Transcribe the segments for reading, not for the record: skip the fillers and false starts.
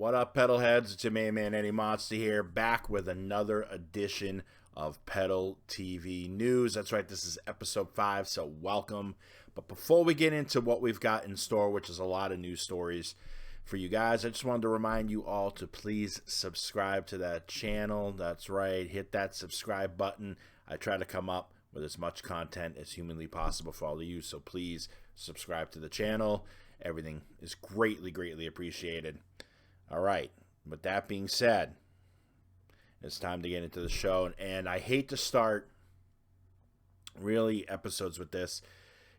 What up, pedal heads? It's your main man, Eddie Monster here, back with another edition of Pedal TV News. That's right, this is episode 5, so welcome. But before we get into what we've got in store, which is a lot of news stories for you guys, I just wanted to remind you all to please subscribe to that channel. That's right, hit that subscribe button. I try to come up with as much content as humanly possible for all of you, so please subscribe to the channel. Everything is greatly appreciated. All right, with that being said, it's time to get into the show, and I hate to start really episodes with this.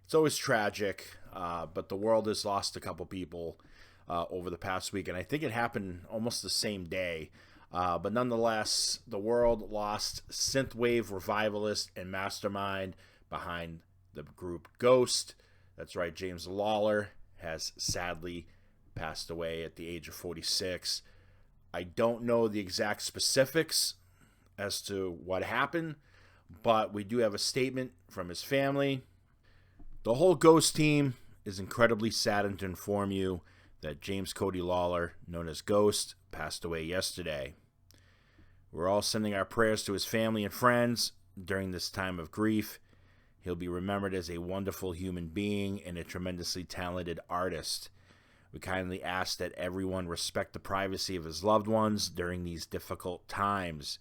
It's always tragic, but the world has lost a couple people over the past week, and I think it happened almost the same day. But nonetheless, the world lost synthwave revivalist and mastermind behind the group Gost. That's right, James Lollar has sadly passed away at the age of 46. I don't know the exact specifics as to what happened, but we do have a statement from his family. The whole Gost team is incredibly saddened to inform you that James Cody Lollar, known as Gost, passed away yesterday. We're all sending our prayers to his family and friends during this time of grief. He'll be remembered as a wonderful human being and a tremendously talented artist. We kindly ask that everyone respect the privacy of his loved ones during these difficult times.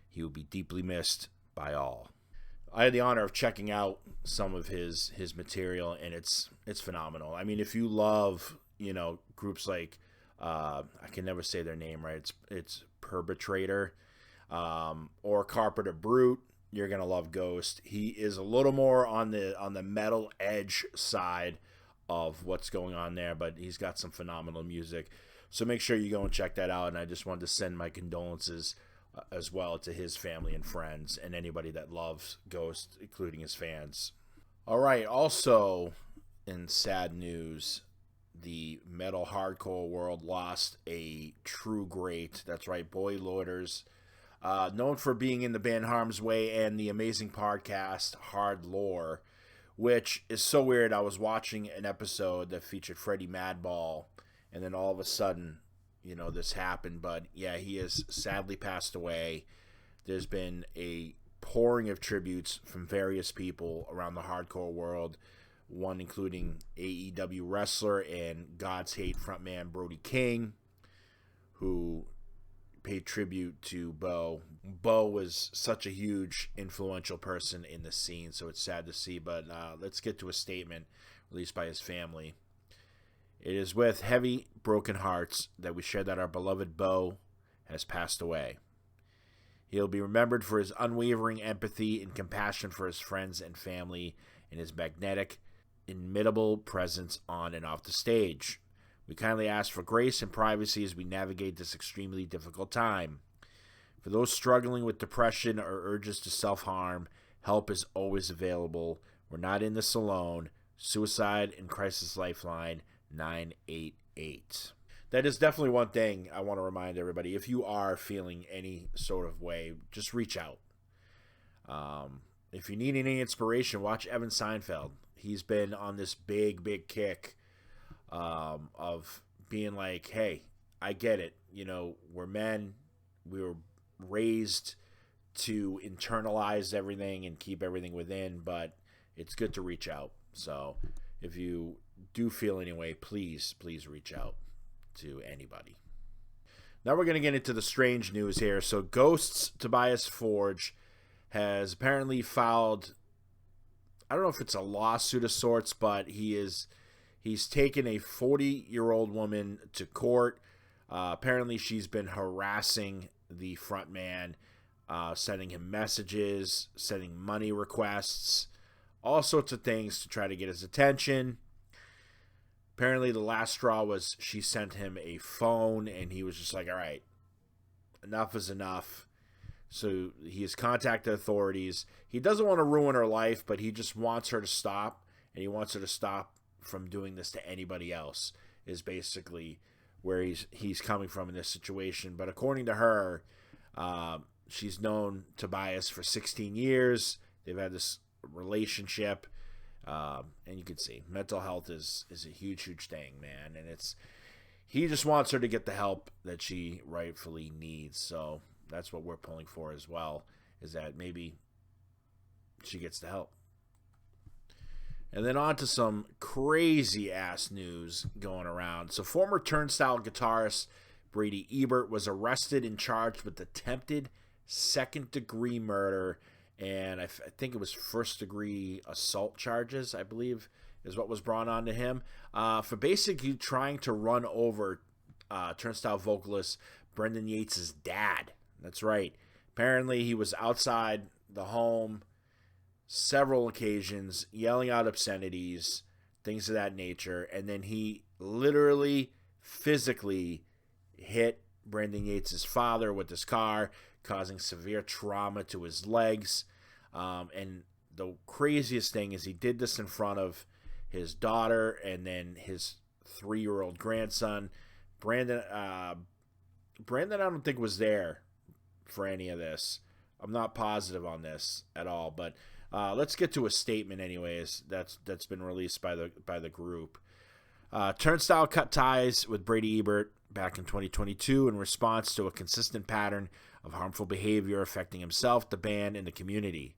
He will be deeply missed by all. I had the honor of checking out some of his material, and it's phenomenal. I mean, if you love, groups like I can never say their name right. It's Perpetrator or Carpenter Brute. You're gonna love Gost. He is a little more on the metal edge side of what's going on there, but he's got some phenomenal music. So make sure you go and check that out. And I just wanted to send my condolences as well to his family and friends and anybody that loves Gost, including his fans. All right. Also, in sad news, the metal hardcore world lost a true great. That's right, Bo Lueders. Known for being in the band Harm's Way and the amazing podcast Hard Lore, which is so weird. I was watching an episode that featured Freddie Madball, and then all of a sudden, this happened. But yeah, he has sadly passed away. There's been a pouring of tributes from various people around the hardcore world, one including AEW wrestler and God's Hate frontman Brody King, who paid tribute to Bo. Bo was such a huge, influential person in the scene, so it's sad to see. But let's get to a statement released by his family. It is with heavy, broken hearts that we share that our beloved Bo has passed away. He'll be remembered for his unwavering empathy and compassion for his friends and family, and his magnetic, inimitable presence on and off the stage. We kindly ask for grace and privacy as we navigate this extremely difficult time. For those struggling with depression or urges to self-harm, help is always available. We're not in this alone. Suicide and Crisis Lifeline 988. That is definitely one thing I want to remind everybody. If you are feeling any sort of way, just reach out. If you need any inspiration, watch Evan Seinfeld. He's been on this big kick of being like, hey, I get it. We're men. We were raised to internalize everything and keep everything within, but it's good to reach out. So if you do feel any way, please reach out to anybody. Now we're going to get into the strange news here. So Ghost's Tobias Forge has apparently filed, I don't know if it's a lawsuit of sorts, but he's taken a 40-year-old woman to court. Apparently she's been harassing the front man, sending him messages, sending money requests, all sorts of things to try to get his attention. Apparently the last straw was she sent him a phone, and he was just like, all right, enough is enough. So he has contacted authorities. He doesn't want to ruin her life, but he just wants her to stop, and he wants her to stop from doing this to anybody else, is basically where he's coming from in this situation. But according to her, she's known Tobias for 16 years. They've had this relationship, and you can see mental health is a huge thing, man. And he just wants her to get the help that she rightfully needs. So that's what we're pulling for as well, is that maybe she gets the help. And then on to some crazy ass news going around. So former Turnstile guitarist Brady Ebert was arrested and charged with attempted second-degree murder, and I think it was first-degree assault charges, I believe, is what was brought on to him, for basically trying to run over Turnstile vocalist Brendan Yates' dad. That's right. Apparently, he was outside the home several occasions, yelling out obscenities, things of that nature, and then he literally, physically hit Brendan Yates' father with his car, causing severe trauma to his legs. And the craziest thing is he did this in front of his daughter and then his 3-year-old grandson. Brandon, I don't think was there for any of this. I'm not positive on this at all, but let's get to a statement anyways that's been released by the group. Turnstile cut ties with Brady Ebert back in 2022 in response to a consistent pattern of harmful behavior affecting himself, the band, and the community.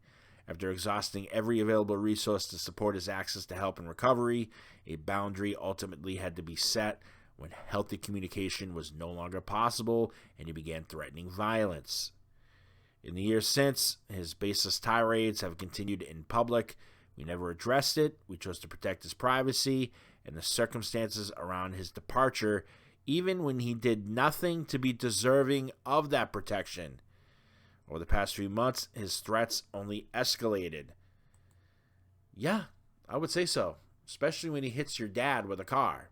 After exhausting every available resource to support his access to help and recovery, a boundary ultimately had to be set when healthy communication was no longer possible and he began threatening violence. In the years since, his baseless tirades have continued in public. We never addressed it. We chose to protect his privacy and the circumstances around his departure, even when he did nothing to be deserving of that protection. Over the past few months, his threats only escalated. Yeah, I would say so, especially when he hits your dad with a car.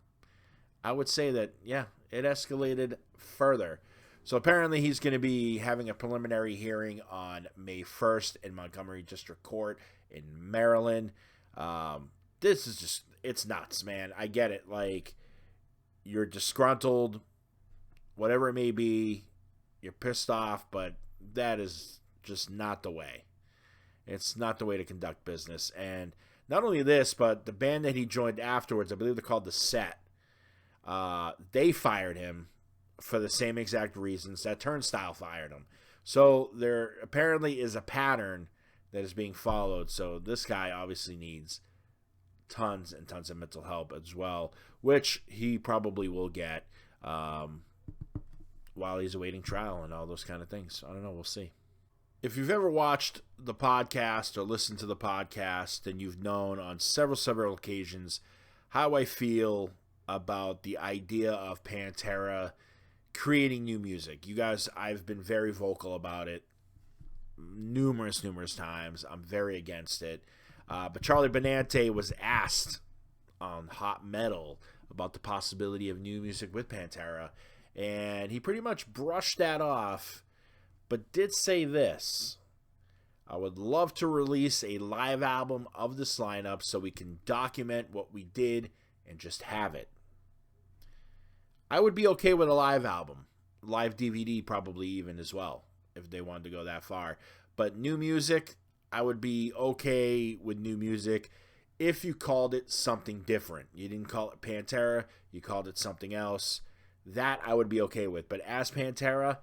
I would say that, yeah, it escalated further. So apparently he's going to be having a preliminary hearing on May 1st in Montgomery District Court in Maryland. This is just, it's nuts, man. I get it. Like, you're disgruntled, whatever it may be, you're pissed off, but that is just not the way. It's not the way to conduct business. And not only this, but the band that he joined afterwards, I believe they're called The Set, they fired him for the same exact reasons that Turnstile fired him. So there apparently is a pattern that is being followed. So this guy obviously needs tons and tons of mental help as well, which he probably will get while he's awaiting trial and all those kind of things. I don't know. We'll see. If you've ever watched the podcast or listened to the podcast, then you've known on several occasions how I feel about the idea of Pantera creating new music. You guys, I've been very vocal about it numerous times. I'm very against it. But Charlie Benante was asked on Hot Metal about the possibility of new music with Pantera, and he pretty much brushed that off, but did say this: I would love to release a live album of this lineup so we can document what we did and just have it. I would be okay with a live album, live DVD probably even as well, if they wanted to go that far. But new music, I would be okay with new music if you called it something different. You didn't call it Pantera, you called it something else. That I would be okay with. But as Pantera,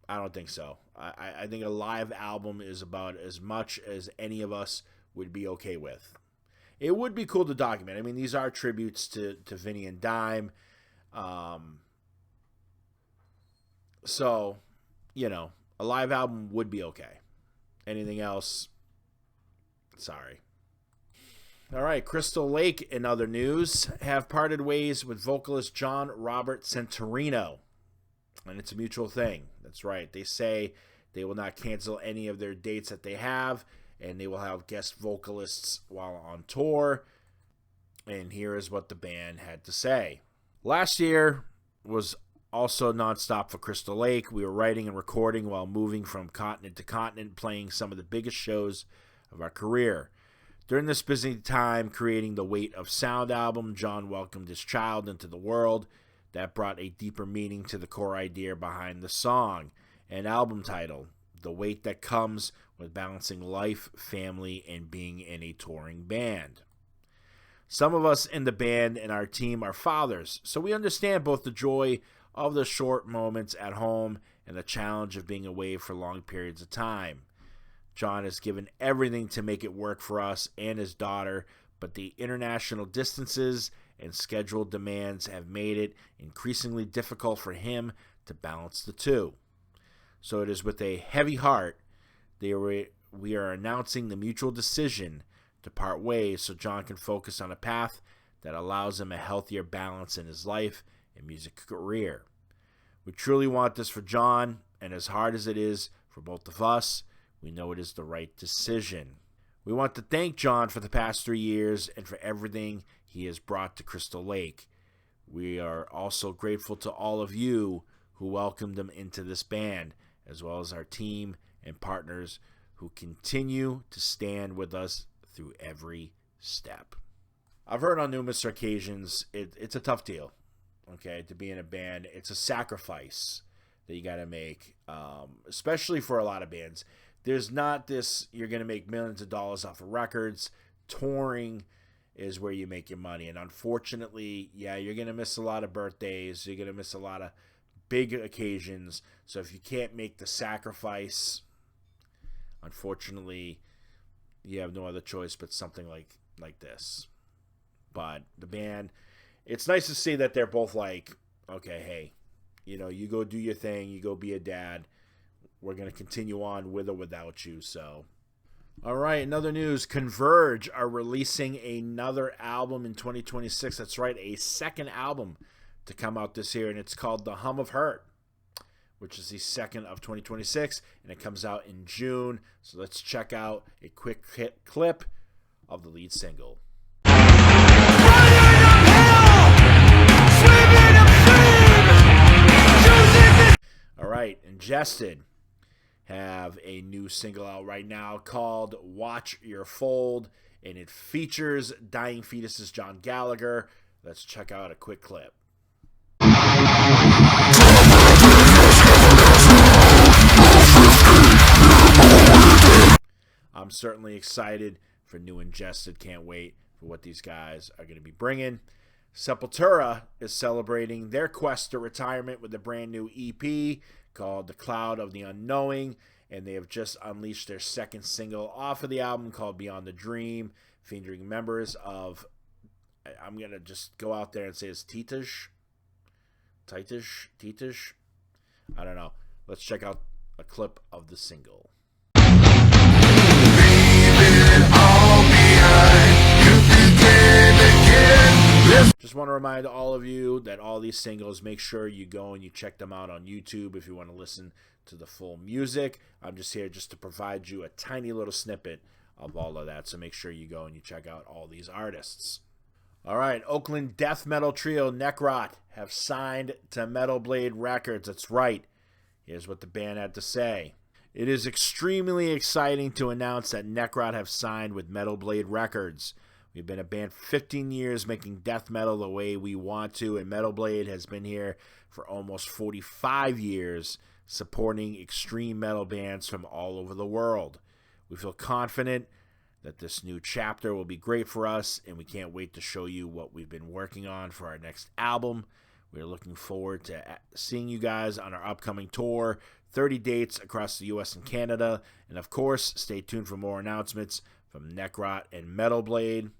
I don't think so. I think a live album is about as much as any of us would be okay with. It would be cool to document. I mean, these are tributes to Vinny and Dime. So, you know, a live album would be okay. Anything else, sorry. All right, Crystal Lake, in other news, have parted ways with vocalist John Robert Centurino. And it's a mutual thing. That's right. They say they will not cancel any of their dates that they have, and they will have guest vocalists while on tour. And here is what the band had to say. Last year was also nonstop for Crystal Lake. We were writing and recording while moving from continent to continent, playing some of the biggest shows of our career. During this busy time creating the Weight of Sound album, John welcomed his child into the world. That brought a deeper meaning to the core idea behind the song and album title, the weight that comes with balancing life, family, and being in a touring band. Some of us in the band and our team are fathers, so we understand both the joy of the short moments at home and the challenge of being away for long periods of time. John has given everything to make it work for us and his daughter, but the international distances and schedule demands have made it increasingly difficult for him to balance the two. So it is with a heavy heart we are announcing the mutual decision to part ways so John can focus on a path that allows him a healthier balance in his life and music career. We truly want this for John, and as hard as it is for both of us, we know it is the right decision. We want to thank John for the past 3 years and for everything he has brought to Crystal Lake. We are also grateful to all of you who welcomed him into this band, as well as our team and partners who continue to stand with us through every step. I've heard on numerous occasions it's a tough deal, okay, to be in a band. It's a sacrifice that you got to make, especially for a lot of bands. There's not this, you're going to make millions of dollars off of records. Touring is where you make your money. And unfortunately, yeah, you're going to miss a lot of birthdays. You're going to miss a lot of big occasions. So if you can't make the sacrifice, unfortunately, you have no other choice but something like this. But the band, it's nice to see that they're both like, okay, hey, you go do your thing. You go be a dad. We're going to continue on with or without you. So, all right, another news. Converge are releasing another album in 2026. That's right, a second album to come out this year, and it's called The Hum of Hurt, which is the second of 2026, and it comes out in June. So let's check out a quick clip of the lead single. All right, Ingested have a new single out right now called Watch Your Fold, and it features Dying Fetus's John Gallagher. Let's check out a quick clip. I'm certainly excited for new Ingested. Can't wait for what these guys are going to be bringing. Sepultura is celebrating their quest to retirement with a brand new EP called The Cloud of the Unknowing, and they have just unleashed their second single off of the album called Beyond the Dream, featuring members of, I'm going to just go out there and say it's Titish. I don't know. Let's check out a clip of the single. Just want to remind all of you that all these singles, make sure you go and you check them out on YouTube if you want to listen to the full music. I'm just here just to provide you a tiny little snippet of all of that, so make sure you go and you check out all these artists. All right, Oakland death metal trio Necrot have signed to Metal Blade Records. That's right. Here's what the band had to say. It is extremely exciting to announce that Necrot have signed with Metal Blade Records. We've been a band for 15 years making death metal the way we want to, and Metal Blade has been here for almost 45 years supporting extreme metal bands from all over the world. We feel confident that this new chapter will be great for us, and we can't wait to show you what we've been working on for our next album. We're looking forward to seeing you guys on our upcoming tour, 30 dates across the U.S. and Canada, and of course, stay tuned for more announcements from Necrot and Metal Blade.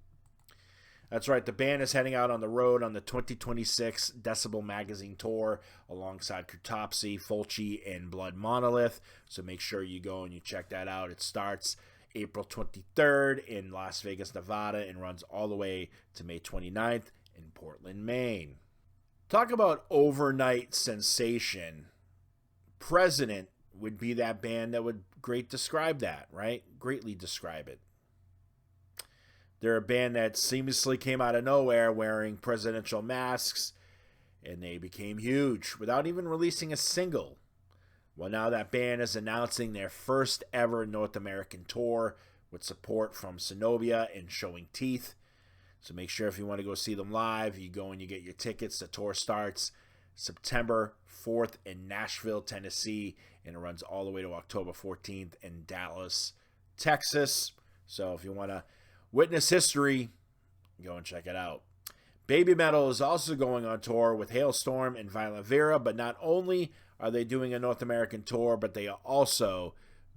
That's right, the band is heading out on the road on the 2026 Decibel Magazine Tour alongside Cryptopsy, Fulci, and Blood Monolith, so make sure you go and you check that out. It starts April 23rd in Las Vegas, Nevada, and runs all the way to May 29th in Portland, Maine. Talk about overnight sensation. President would be that band that would greatly describe it. They're a band that seamlessly came out of nowhere wearing presidential masks, and they became huge without even releasing a single. Well, now that band is announcing their first ever North American tour with support from Cenobia and Showing Teeth. So make sure if you want to go see them live, you go and you get your tickets. The tour starts September 4th in Nashville, Tennessee, and it runs all the way to October 14th in Dallas, Texas. So if you want to witness history Go and check it out. Baby Metal is also going on tour with Hailstorm and Violent Vera, but not only are they doing a North American tour, but they are also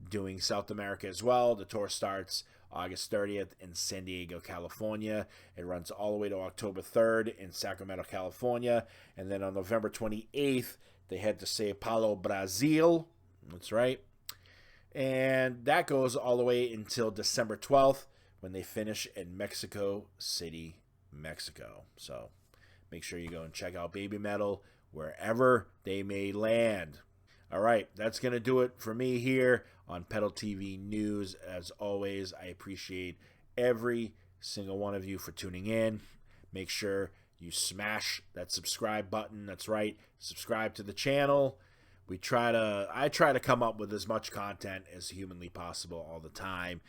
doing South America as well. The tour starts August 30th in San Diego, California. It runs all the way to October 3rd in Sacramento, California. And then on November 28th, they head to Sao Paulo, Brazil. That's right. And that goes all the way until December 12th when they finish in Mexico City, Mexico. So make sure you go and check out Baby Metal wherever they may land. All right, that's going to do it for me here on Pedal TV News. As always, I appreciate every single one of you for tuning in. Make sure you smash that subscribe button. That's right, subscribe to the channel. I try to come up with as much content as humanly possible all the time.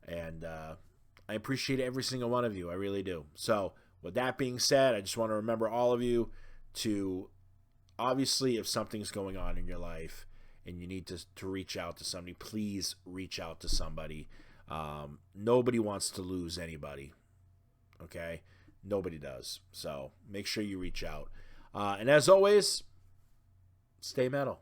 And I appreciate every single one of you. I really do. So with that being said, I just want to remember all of you to, obviously, if something's going on in your life and you need to reach out to somebody, please reach out to somebody. Nobody wants to lose anybody. Okay? Nobody does. So make sure you reach out. And as always, stay metal.